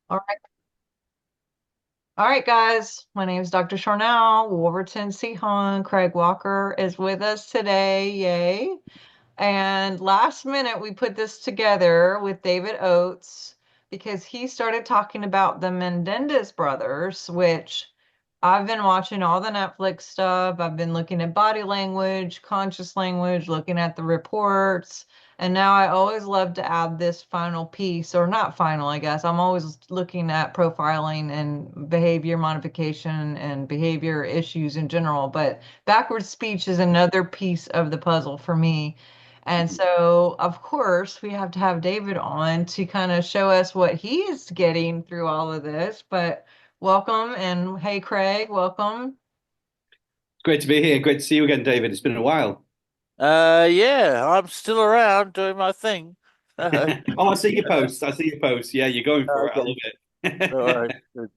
All right. All right, guys. My name is Dr. Sharnael. Wolverton Seahon. Craig Walker is with us today. Yay. And last minute, we put this together with David Oates because he started talking about the Menendez brothers, which I've been watching all the Netflix stuff. I've been looking at body language, conscious language, looking at the reports. And now I always love to add this final piece, or not final, I guess. I'm always looking at profiling and behavior modification and behavior issues in general. But backwards speech is another piece of the puzzle for me. And so, of course, we have to have David on to kind of show us what he is getting through all of this. But welcome. And hey, Craig, welcome. Great to be here. Great to see you again, David. It's been a while. Yeah, I'm still around doing my thing. Oh, I see your posts. I see your posts. Yeah, you're going for it. I Okay, love all it. right. Good.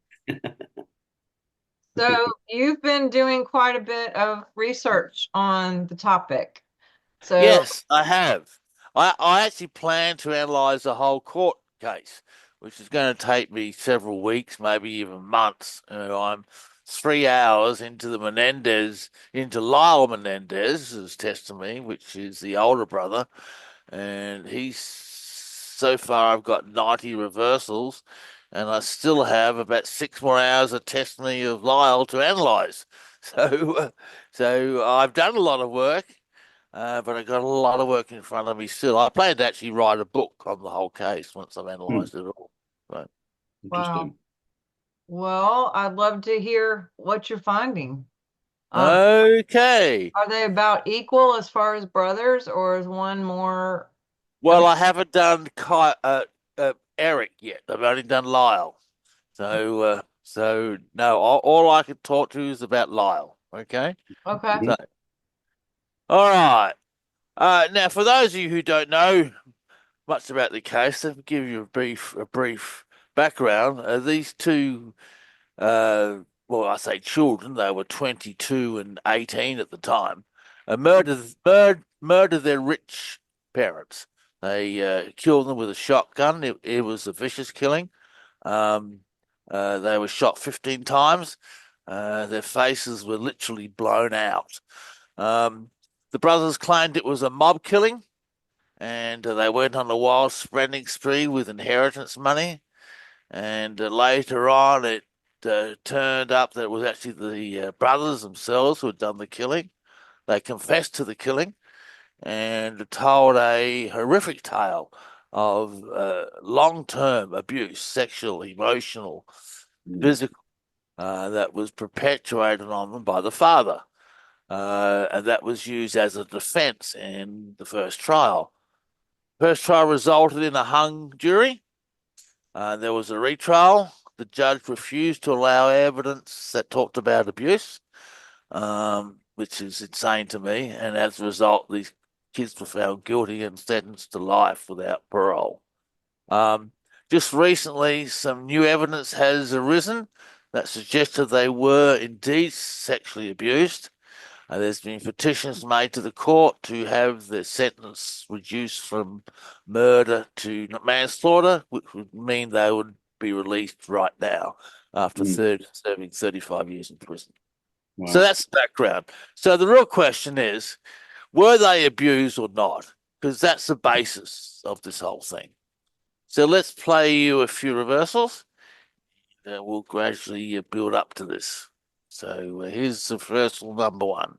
So, you've been doing quite a bit of research on the topic. So, Yes, I have. I actually plan to analyze the whole court case, which is going to take me several weeks, maybe even months. I'm 3 hours into into Lyle Menendez's testimony, which is the older brother, and he's so far I've got 90 reversals, and I still have about 6 more hours of testimony of Lyle to analyze. So, so I've done a lot of work, but I got a lot of work in front of me still. I plan to actually write a book on the whole case once I've Hmm, analysed it all. So, wow. interesting. Well, I'd love to hear what you're finding. Um, okay. are they about equal as far as brothers, or is one more? I mean, Well, I haven't done Eric yet. I've only done Lyle. So no, all I can talk to is about Lyle. Okay. okay. Mhm. So, all right. Now for those of you who don't know much about the case, let me give you a brief background. These two, well, I say children, they were 22 and 18 at the time, murdered their rich parents. They killed them with a shotgun. It was a vicious killing. Um, they were shot 15 times. Their faces were literally blown out. Um, the brothers claimed it was a mob killing, and they went on a wild spending spree with inheritance money. And later on, it turned up that it was actually the brothers themselves who had done the killing. They confessed to the killing and told a horrific tale of long-term abuse, sexual, emotional, Mm. physical, that was perpetuated on them by the father. And that was used as a defense in the first trial. First trial resulted in a hung jury. There was a retrial. The judge refused to allow evidence that talked about abuse, which is insane to me. And as a result, these kids were found guilty and sentenced to life without parole. Um, just recently, some new evidence has arisen that suggested they were indeed sexually abused. There's been petitions made to the court to have the sentence reduced from murder to manslaughter, which would mean they would be released right now after Mm. serving 35 years in prison. So Wow. that's the background. So the real question is, were they abused or not? Because that's the basis of this whole thing. So let's play you a few reversals. We'll gradually build up to this. So here's the reversal number one.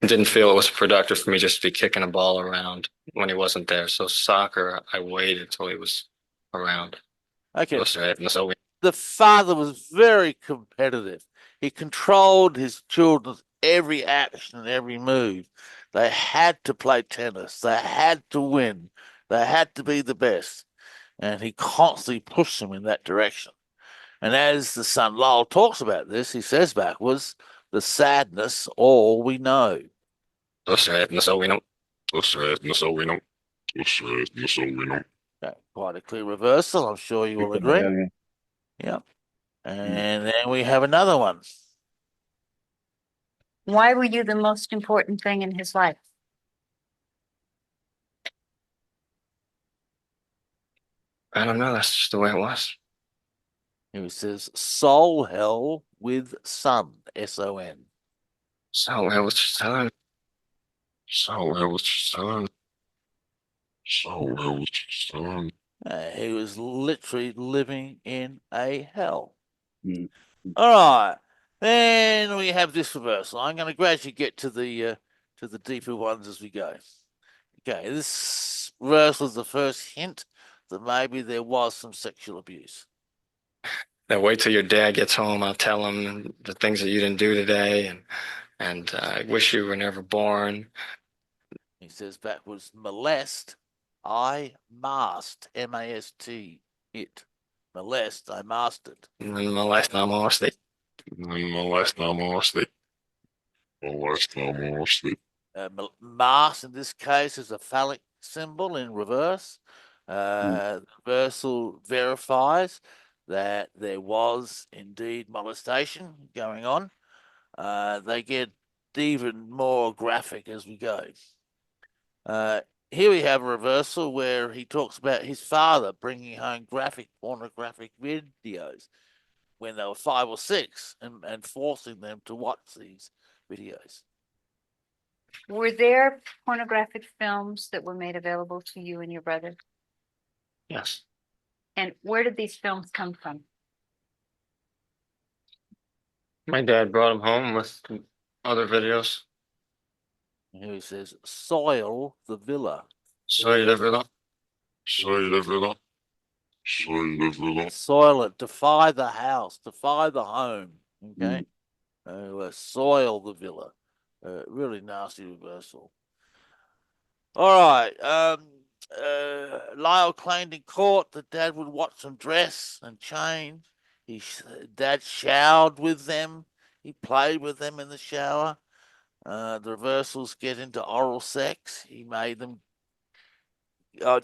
Didn't feel it was productive for me just to be kicking a ball around when he wasn't there. So soccer, I waited till he was around. Okay, That's right. And so we the father was very competitive. He controlled his children's every action and every move. They had to play tennis. They had to win. They had to be the best. And he constantly pushed them in that direction. And as the son Lowell talks about this, he says backwards, the sadness, all we know. that's right. And so we know. That's right. And so we know. That's right. And so we know. Okay, quite a clear reversal. I'm sure you will Yeah, agree. yeah. Yeah. Mm. And then we have another one. Why were you the most important thing in his life? I don't know. That's just the way it was. Here it says soul hell with son, S-O-N. So it was son. So it was son. So it was son. He was literally living in a hell. Hmm. All right. Then we have this reversal. I'm going to gradually get to the deeper ones as we go. Okay, this reversal is the first hint that maybe there was some sexual abuse. Now wait till your dad gets home. I'll tell him the things that you didn't do today, and I wish you were never born. He says backwards, molest, I masked, M-A-S-T, it. Molest, I mastered. Molest, not molested. Molest, not molested. Molest, not molested. Masked in this case is a phallic symbol in reverse. The reversal verifies that there was indeed molestation going on. They get even more graphic as we go. Here we have a reversal where he talks about his father bringing home pornographic videos when they were 5 or 6 and forcing them to watch these videos. Were there pornographic films that were made available to you and your brother? Yes. And where did these films come from? My dad brought him home with other videos. And here he says, soil the villa. Soy de villa. Soy de villa. Soy de villa. Soil it, defy the house, defy the home. Okay? Soil the villa. Really nasty reversal. All right. Lyle claimed in court that Dad would watch them dress and change. Dad showered with them. He played with them in the shower. The reversals get into oral sex. He made them.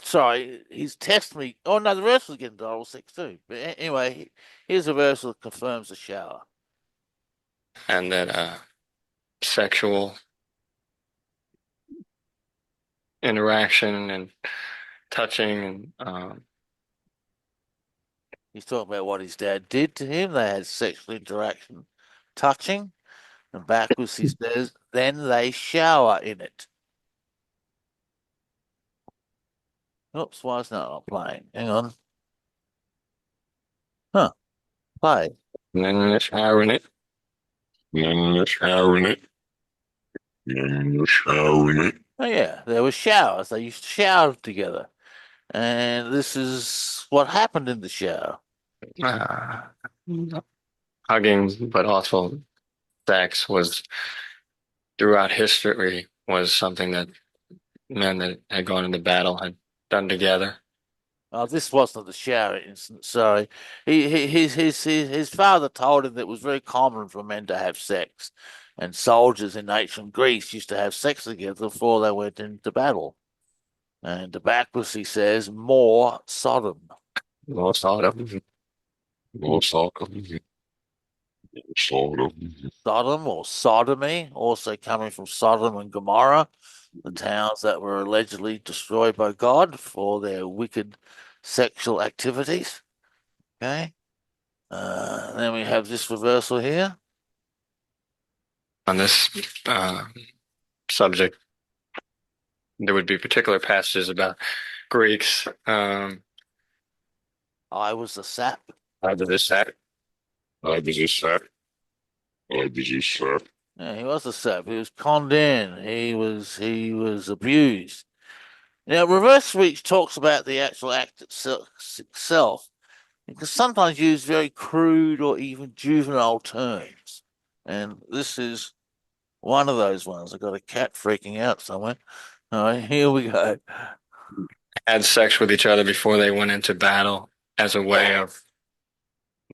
Sorry, his testimony. Oh no, the reversals get into oral sex too. But anyway, his reversal confirms the shower. And that sexual interaction and touching and He's talking about what his dad did to him. They had sexual interaction, touching, and backwards he says, then they shower in it. Oops, why is that not playing? Hang on. Huh, play. and then they're showering it. Then you're showering it. Then you're showering it. Oh yeah, there were showers. They used to shower together. And this is what happened in the shower. Uh, Hugging, but also sex was throughout history was something that men that had gone into battle had done together. Oh, this wasn't the shower incident. Sorry, his father told him that it was very common for men to have sex, and soldiers in ancient Greece used to have sex together before they went into battle. And the backwards he says more Sodom. More Sodom. More soccer. Sodom. Sodom or sodomy, also coming from Sodom and Gomorrah, the towns that were allegedly destroyed by God for their wicked sexual activities. Okay. Then we have this reversal here. On this subject, there would be particular passages about Greeks. I was a sap. Either this sap. I was a sap. I was a sap. Yeah, he was a sap. He was conned in. He was abused. Now, reverse speech talks about the actual act itself. It can sometimes use very crude or even juvenile terms. And this is one of those ones. I've got a cat freaking out somewhere. All right, here we go. Had sex with each other before they went into battle as a way of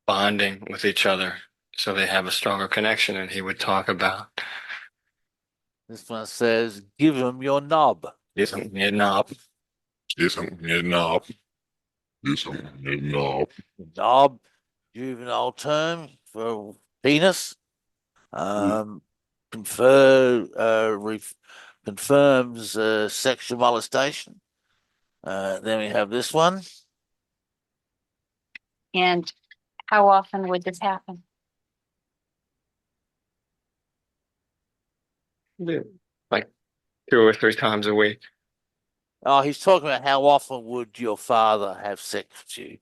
bonding with each other so they have a stronger connection. And he would talk about This one says, give him your knob. isn't it knob? Isn't it knob? Isn't it knob? Knob, juvenile term for penis. Confirms sexual molestation. Then we have this one. And How often would this happen? Like 2 or 3 times a week. Oh, he's talking about how often would your father have sex with you?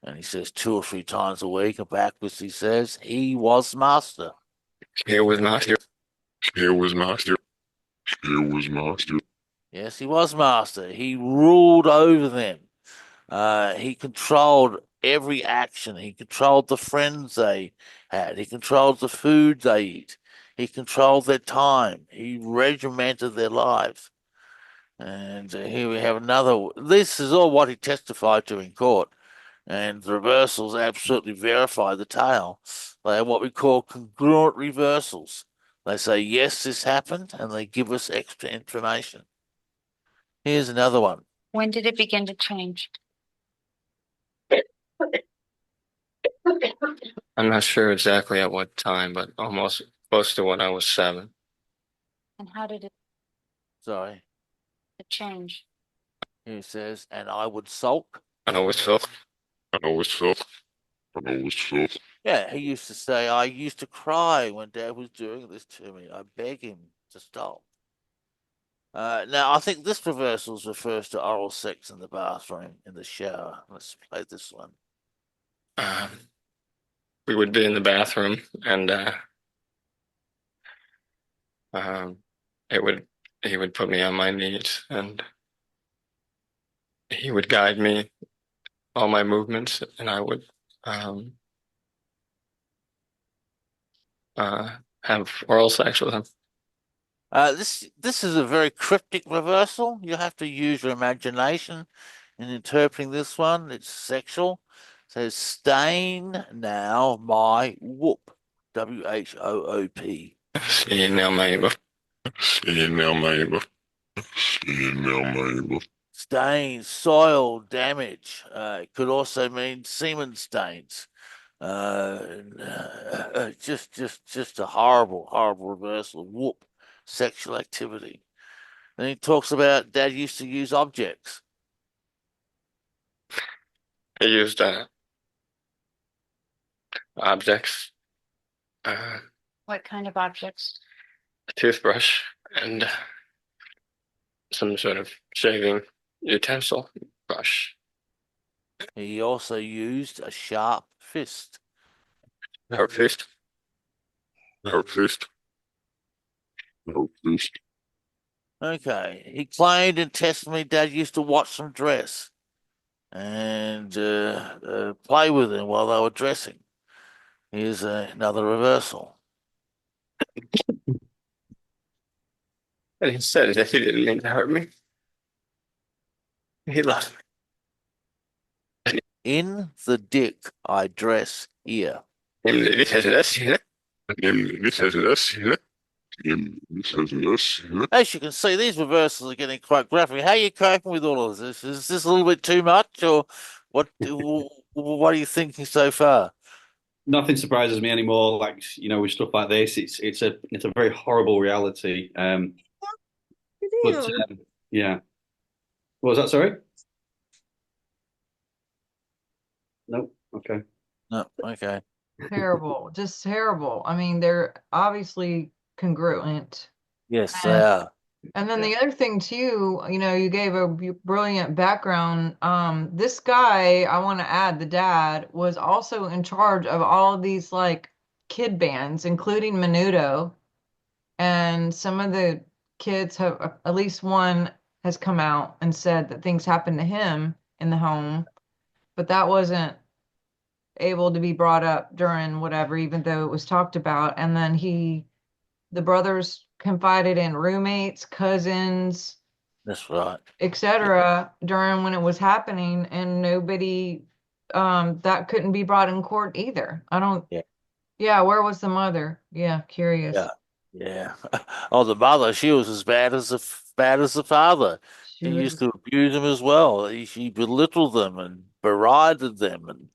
And he says 2 or 3 times a week. And backwards he says he was master. Here was master. Here was master. Here was master. Yes, he was master. He ruled over them. He controlled every action. He controlled the friends they had. He controlled the food they eat. He controlled their time. He regimented their lives. And here we have another. This is all what he testified to in court. And the reversals absolutely verify the tale. They are what we call congruent reversals. They say, yes, this happened, and they give us extra information. Here's another one. When did it begin to change? I'm not sure exactly at what time, but almost close to when I was 7. And how did it Sorry. change? Here it says, and I would sulk. I always felt I always felt. I always felt. Yeah, he used to say, I used to cry when Dad was doing this to me. I beg him to stop. Now, I think this reversal refers to oral sex in the bathroom, in the shower. Let's play this one. uh, we would be in the bathroom and um, it would he would put me on my knees and he would guide me all my movements and I would um, have oral sex with him. This is a very cryptic reversal. You have to use your imagination in interpreting this one. It's sexual. It says, stain now my whoop. WHOOP. See now my Seeing now my. Seeing now my. Stain, soil damage. It could also mean semen stains. Just a horrible, horrible reversal. Whoop, sexual activity. Then he talks about Dad used to use objects. I used objects, uh, What kind of objects? a toothbrush and some sort of shaving utensil brush. He also used a sharp fist. Her fist. Her fist. Her fist. Okay, he claimed in testimony Dad used to watch them dress and play with them while they were dressing. Here's another reversal. And he said that he didn't mean to hurt me. He loved me. In the dick I dress here. He says this, you know? This has this. This has this. As you can see, these reversals are getting quite graphic. How are you coping with all of this? Is this a little bit too much, or what? What are you thinking so far? Nothing surprises me anymore. Like with stuff like this, it's a very horrible reality. But yeah, what was that? Sorry. No. Okay. No, okay. Terrible, just terrible. I mean, they're obviously congruent. Yes, they And are. and then the other thing too, you gave a brilliant background. This guy, I want to add, the dad was also in charge of all of these like kid bands, including Menudo. And some of the kids have, at least one has come out and said that things happened to him in the home, but that wasn't able to be brought up during whatever, even though it was talked about. And then the brothers confided in roommates, cousins, That's right. etc. during when it was happening, and nobody that couldn't be brought in court either. I don't. Yeah. Yeah, where was the mother? Yeah, curious. Yeah. Yeah. Oh, the mother, she was as bad as the father. She She was. used to abuse them as well. She belittled them and berided them and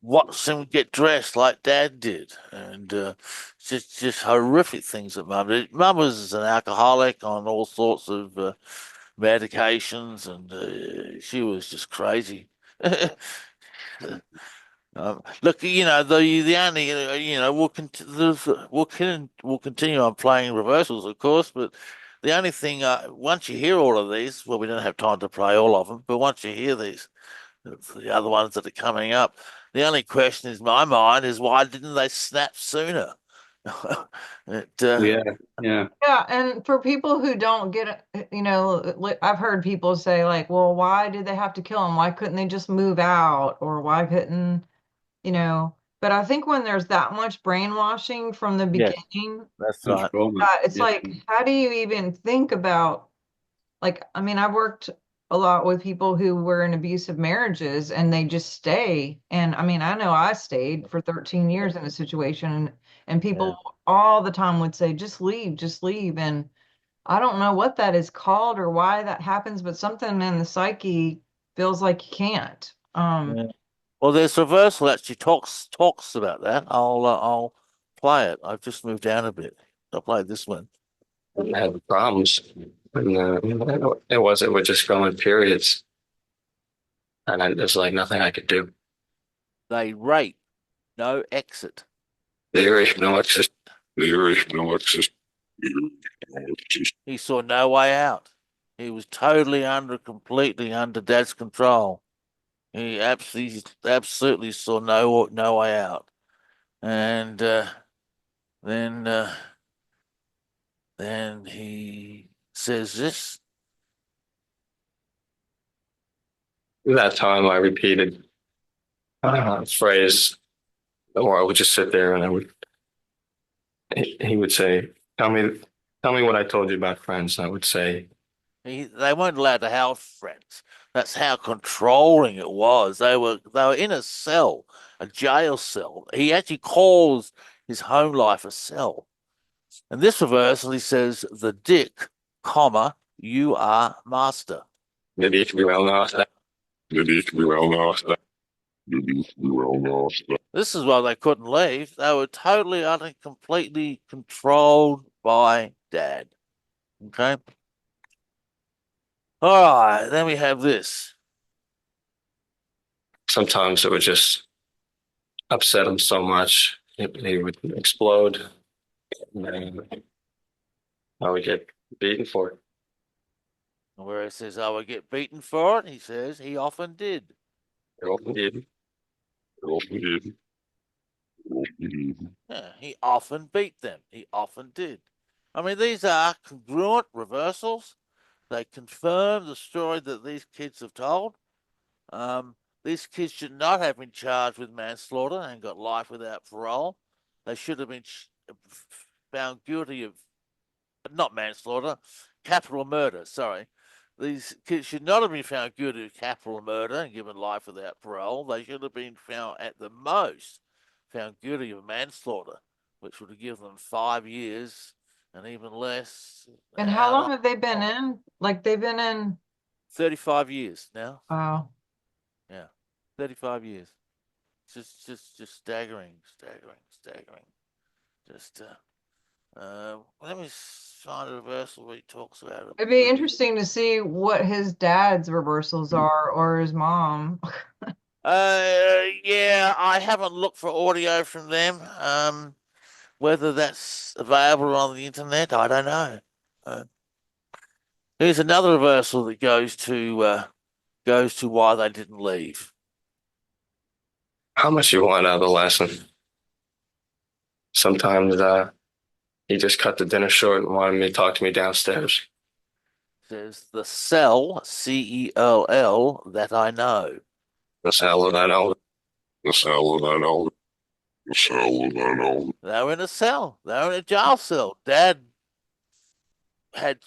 watched them get dressed like Dad did, and just horrific things that Mum did. Mum was an alcoholic on all sorts of medications, and she was just crazy. Look, the only we'll continue on playing reversals, of course, but the only thing once you hear all of these, well, we don't have time to play all of them, but once you hear these, the other ones that are coming up, the only question in my mind is why didn't they snap sooner? Yeah, yeah. Yeah, and for people who don't get it, I've heard people say like, well, why did they have to kill him? Why couldn't they just move out? Or why couldn't, but I think when there's that much brainwashing from the Yes, beginning, that's And right. trauma. it's Yeah, like, how do you even think about, like, I mean, I worked a lot with people who were in abusive marriages and they just stay. And I mean, I know I stayed for 13 years in a situation and Yeah. people all the time would say, just leave, just leave. And I don't know what that is called or why that happens, but something in the psyche feels like you can't. Yeah. Well, there's reversal actually talks about that. I'll play it. I've just moved down a bit. I'll play this one. I had problems. And it would just go in periods. And there's like nothing I could do. They rape, no exit. There is no exit. There is no exit. There is no exit. He saw no way out. He was completely under Dad's control. He absolutely saw no way out. And then then he says this. That time I repeated phrase, or I would just sit there and he would say, tell me what I told you about friends. I would say, They weren't allowed to have friends. That's how controlling it was. They were in a cell, a jail cell. He actually calls his home life a cell. And this reversal, he says, the dick, comma, you are master. maybe if you well know that. Maybe if we well know that. Maybe if we well know that. This is why they couldn't leave. They were totally, utterly, completely controlled by Dad. Okay. All right. Then we have this. Sometimes it would just upset him so much, he would explode. And I would get beaten for it. Where it says, I would get beaten for it, he says, he often did. He often did. It often did. It often did. Yeah, he often beat them. He often did. I mean, these are congruent reversals. They confirm the story that these kids have told. These kids should not have been charged with manslaughter and got life without parole. They should have been found guilty of not manslaughter, capital murder. Sorry. These kids should not have been found guilty of capital murder and given life without parole. They should have been found, at the most, found guilty of manslaughter, which would have given them 5 years and even less. And how long have they been in? Like they've been in 35 years now. Wow. Yeah, 35 years. Just staggering. Just let me find a reversal where he talks about it. It'd be interesting to see what his dad's reversals are or his mom. Yeah, I haven't looked for audio from them. Whether that's available on the internet, I don't know. Here's another reversal that goes to why they didn't leave. How much you want out of the lesson? Sometimes he just cut the dinner short and wanted me to talk to me downstairs. Says the cell, CELL, that I know. The cell that I know. The cell that I know. The cell that I know. They were in a cell. They were in a jail cell. Dad had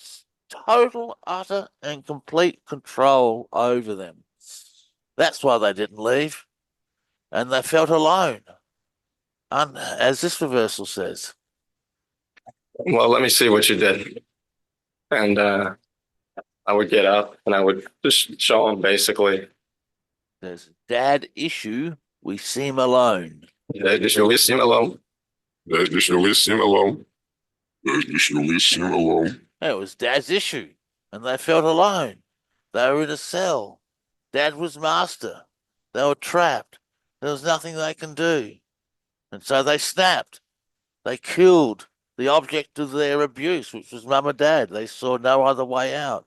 total, utter, and complete control over them. That's why they didn't leave. And they felt alone. As this reversal says. Well, let me see what you did. And I would get up and I would just show him basically. There's Dad issue, we seem alone. They just leave him alone. They just leave him alone. They just leave him alone. It was Dad's issue, and they felt alone. They were in a cell. Dad was master. They were trapped. There was nothing they can do. And so they snapped. They killed the object of their abuse, which was mum and dad. They saw no other way out.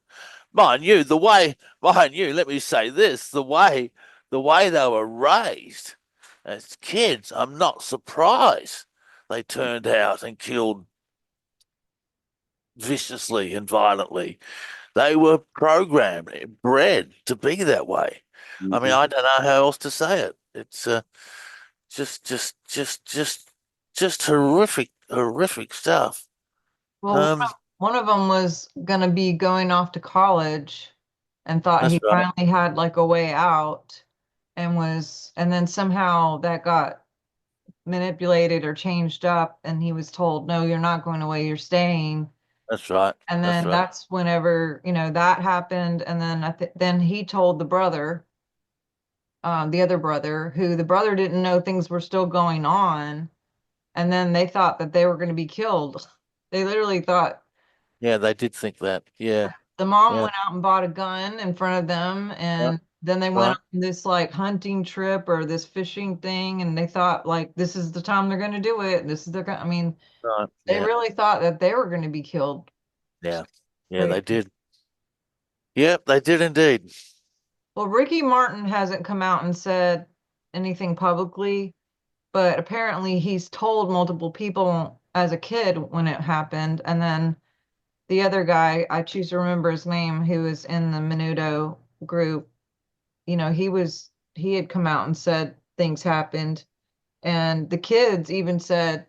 Mind you, let me say this, the way they were raised as kids, I'm not surprised they turned out and killed viciously and violently. They were programmed, bred to be that way. I mean, I don't know how else to say it. It's just, just, just, just, just horrific stuff. Well, Um, one of them was going to be going off to college and thought that's he right. finally had like a way out and then somehow that got manipulated or changed up and he was told, no, you're not going away, you're staying. That's right. And That's then right. that's whenever, that happened. And then then he told the brother, the other brother, who the brother didn't know things were still going on. And then they thought that they were going to be killed. They literally thought Yeah, they did think that. Yeah, the mom yeah, went out and bought a gun in front of them. yeah. And then they went Right, on this like hunting trip or this fishing thing. And they thought like, this is the time they're going to do it. This is I mean, right. they Yeah, really thought that they were going to be killed. yeah, yeah. They Crazy. did. Yep, they did indeed. Well, Ricky Martin hasn't come out and said anything publicly, but apparently he's told multiple people as a kid when it happened. And then the other guy, I choose to remember his name, who was in the Menudo group, he had come out and said things happened. And the kids even said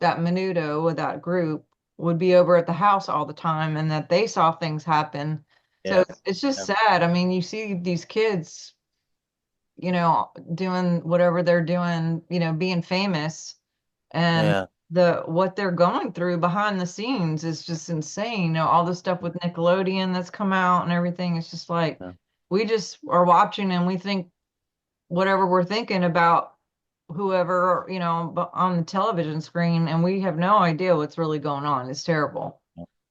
that Menudo with that group would be over at the house all the time and that they saw things happen. So Yeah, it's just yeah, sad. I mean, you see these kids, doing whatever they're doing, being famous and yeah, what they're going through behind the scenes is just insane. All the stuff with Nickelodeon that's come out and everything. It's just like yeah. we just are watching and we think whatever we're thinking about whoever, on the television screen, and we have no idea what's really going on. It's terrible.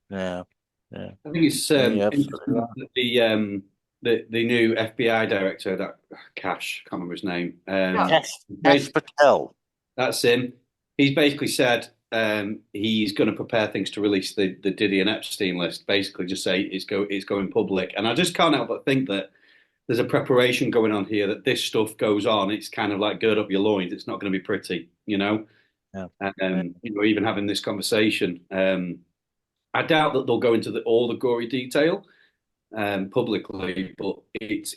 Yeah, yeah. I think it's Yeah, you're absolutely interesting right. that the new FBI director, that Cash, can't remember his name. Yeah. Cash Patel. That's him. He's basically said he's going to prepare things to release the Diddy and Epstein list. Basically, just say it's going public. And I just can't help but think that there's a preparation going on here that this stuff goes on. It's kind of like gird up your loins. It's not going to be pretty, you know. Yeah, Even having this conversation, I doubt that they'll go into all the gory detail publicly, but it's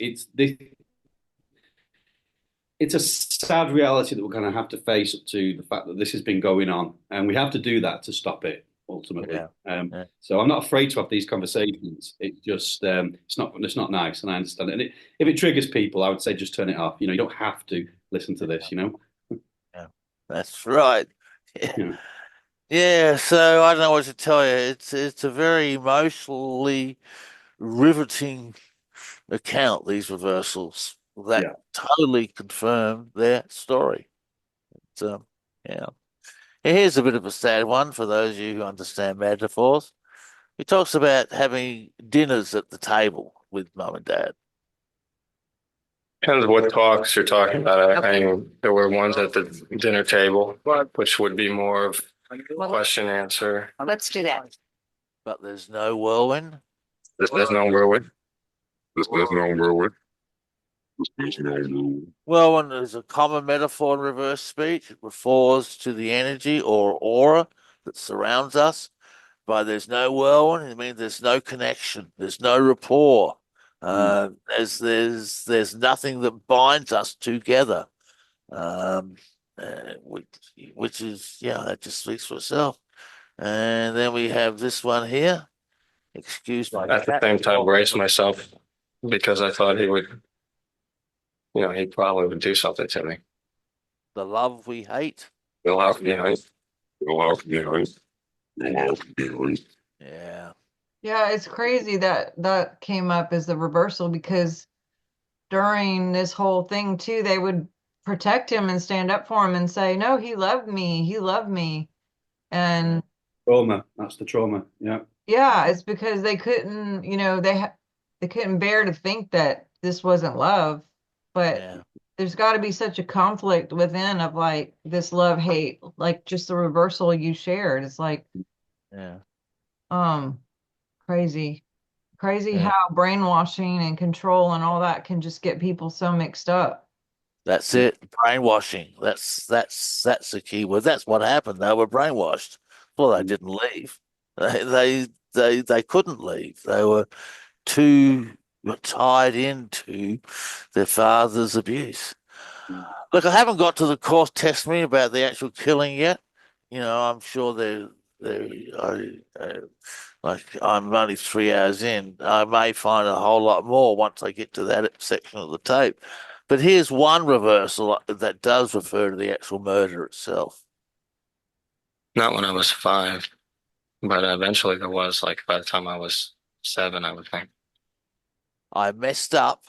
a sad reality that we're going to have to face up to the fact that this has been going on, and we have to do that to stop it ultimately. yeah, yeah, So I'm not afraid to have these conversations. It's just it's not nice, and I understand it. And if it triggers people, I would say just turn it off. You don't have to listen to this. yeah. That's right. Yeah. Yeah, Yeah, so I don't know what to tell you. It's a very emotionally riveting account, these reversals that yeah. totally confirm their story. So, yeah. And here's a bit of a sad one for those of you who understand metaphors. He talks about having dinners at the table with mum and dad. Depends what talks you're talking about. I mean, there were ones at the dinner table, which would be more of question answer. Let's do that. But there's no whirlwind. There's no whirlwind. There's no whirlwind. There's no whirlwind. Whirlwind is a common metaphor in reverse speech. It refers to the energy or aura that surrounds us. But there's no whirlwind. It means there's no connection. There's no rapport. There's nothing that binds us together. Um, which is, that just speaks for itself. And then we have this one here. Excuse me. At the same time, brace myself because I thought he would, he probably would do something to me. The love we hate. He'll have, you know, You'll have to You'll have to Yeah. Yeah, it's crazy that that came up as the reversal because during this whole thing too, they would protect him and stand up for him and say, "No, he loved me. He loved me." And Trauma. That's the trauma. Yeah. yeah, it's because they couldn't, they couldn't bear to think that this wasn't love. But Yeah. there's got to be such a conflict within of like this love hate, like just the reversal you shared. It's like Yeah, um crazy. Crazy yeah. how brainwashing and control and all that can just get people so mixed up. That's it. Brainwashing. That's the key word. That's what happened. They were brainwashed. Well, they didn't leave. They couldn't leave. They were too tied into their father's abuse. Look, I haven't got to the course testimony about the actual killing yet. I'm sure like I'm only 3 hours in. I may find a whole lot more once I get to that section of the tape. But here's one reversal that does refer to the actual murder itself. Not when I was 5, but eventually there was, like, by the time I was 7, I would think. I messed up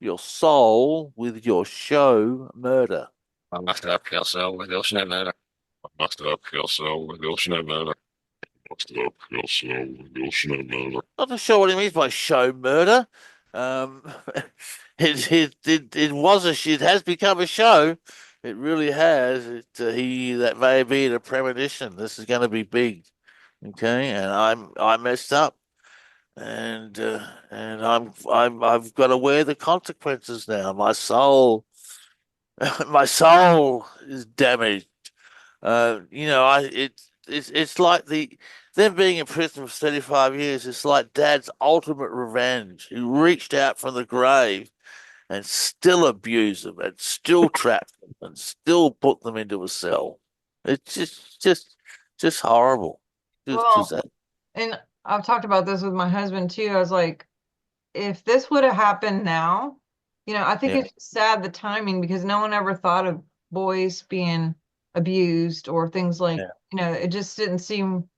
your soul with your show murder. I messed it up, so with the ocean matter. I messed it up, so with the ocean matter. Messed it up, so with the ocean matter. Not too sure what he means by show murder. Um, it has become a show. It really has. That may be a premonition. This is going to be big. Okay, and I messed up, and I've got to wear the consequences now. My my soul is damaged. It's like them being in prison for 35 years. It's like Dad's ultimate revenge. He reached out from the grave and still abused them, and still trapped them, and still put them into a cell. It's just horrible. Just Well, that. and I've talked about this with my husband too. I was like, if this would have happened now, I think Yeah, it's sad the timing because no one ever thought of boys being abused or things like, yeah, it just didn't seem.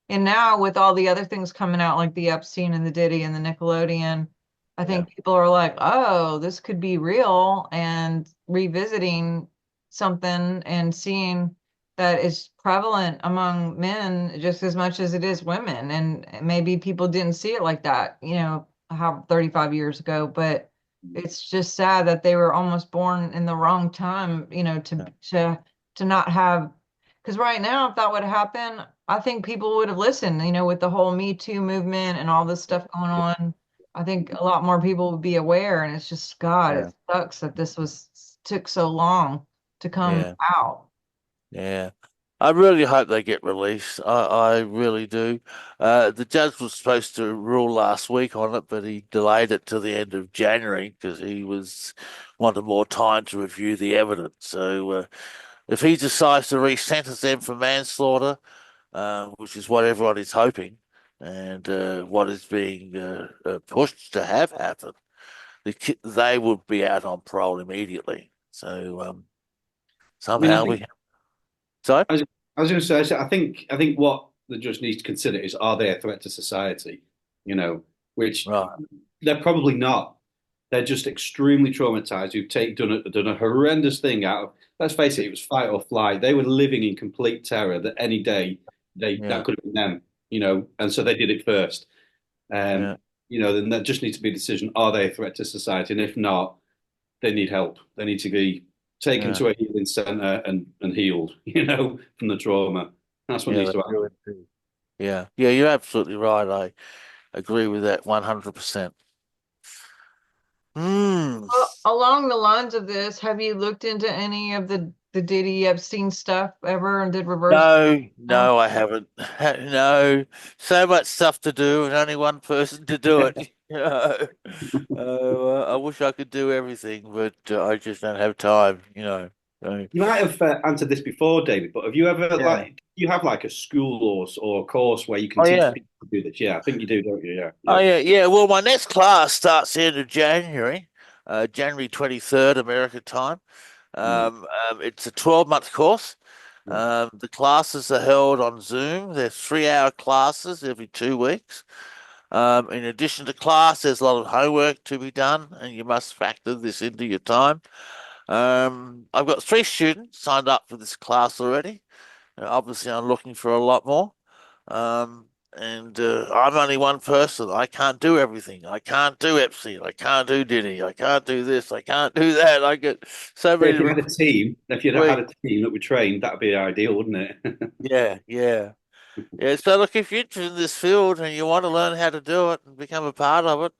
And now with all the other things coming out, like the Epstein and the Diddy and the Nickelodeon, I yeah, think people are like, oh, this could be real, and revisiting something and seeing that is prevalent among men just as much as it is women. And maybe people didn't see it like that, how 35 years ago, but it's just sad that they were almost born in the wrong time, yeah, to not have, because right now, if that would happen, I think people would have listened, with the whole Me Too movement and all this stuff going on. I think a lot more people would be aware, and it's just, God, yeah, it sucks that this took so long to come yeah. out. Yeah. I really hope they get released. I really do. The judge was supposed to rule last week on it, but he delayed it to the end of January because he wanted more time to review the evidence. So if he decides to re-sentence them for manslaughter, which is what everyone is hoping, and what is being pushed to have happen, they would be out on parole immediately. So I mean, I somehow think we. Sorry? I was, I was going to say, I think what the judge needs to consider is, are they a threat to society? Which Right. they're probably not. They're just extremely traumatized. Who've done a horrendous thing out of. Let's face it, it was fight or flight. They were living in complete terror that any day Yeah. that could have been them. And so they did it first. Yeah. Then that just needs to be a decision: are they a threat to society? And if not, they need help. They need to be taken Yeah. to a healing center and healed, from the trauma. That's what Yeah, needs they to happen. really do. Yeah. Yeah, you're absolutely right. I agree with that 100%. Hmm. Well, along the lines of this, have you looked into any of the Diddy Epstein stuff ever and did reverse? No, No? no, I haven't. No, so much stuff to do and only one person to do it. I wish I could do everything, but I just don't have time, So, You might have answered this before, David, but have you ever yeah. you have like a school or a course where you can Oh, teach yeah. people to do this? Yeah, I think you do, don't you? Yeah, Oh, yeah. yeah, yeah. Well, my next class starts the end of January, January 23rd, American time. Mm, It's a 12-month course. yeah. The classes are held on Zoom. They're 3-hour classes every 2 weeks. In addition to class, there's a lot of homework to be done, and you must factor this into your time. I've got 3 students signed up for this class already. Obviously, I'm looking for a lot more. Um, And I'm only one person. I can't do everything. I can't do Epstein. I can't do Diddy. I can't do this. I can't do that. I get so many. If you had a team, if you had a team that were trained, that'd be ideal, wouldn't it? Yeah, yeah. Yeah, so look, if you're interested in this field and you want to learn how to do it and become a part of it,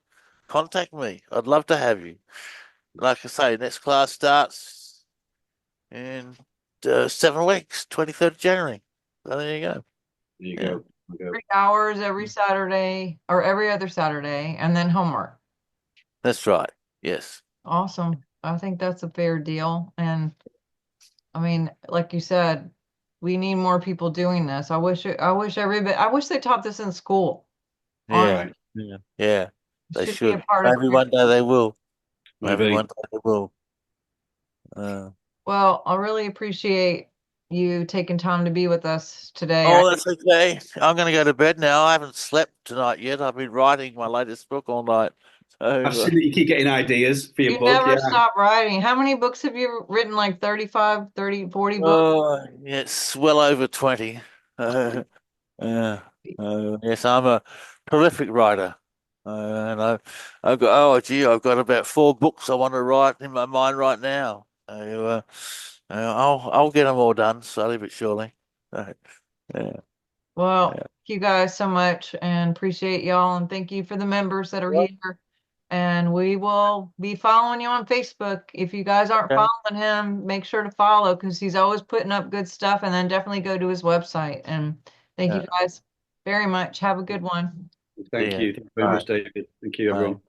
contact me. I'd love to have you. Like I say, next class starts in 7 weeks, 23rd of January. So there you go. There you Yeah, go. There you go. 3 hours every Saturday or every other Saturday, and then homework. that's right. Yes. Awesome. I think that's a fair deal. And I mean, like you said, we need more people doing this. I wish everybody, I wish they taught this in school. Yeah. Right. Yeah. Yeah. It They should be a should. part of Maybe one day they will. Maybe one Maybe. day they will. Uh, Well, I really appreciate you taking time to be with us today. oh, that's okay. I'm going to go to bed now. I haven't slept tonight yet. I've been writing my latest book all night. I've So, seen that you keep getting ideas for your You book. never Yeah. stop writing. How many books have you written? Like 35, 30, 40 books? oh, it's well over 20. Yeah. Yes, I'm a prolific writer. And I've got, oh, gee, I've got about 4 books I want to write in my mind right now. So, I'll get them all done slowly but surely. So, yeah. Well, Yeah. thank you guys so much and appreciate y'all. And thank you for the members that are Yep. here. And we will be following you on Facebook. If you guys aren't Okay. following him, make sure to follow because he's always putting up good stuff. And then definitely go to his website. And thank you Yeah. guys very much. Have a good one. See Thank ya. you. Thank you very Bye. much, David. Thank you, Bye. everyone.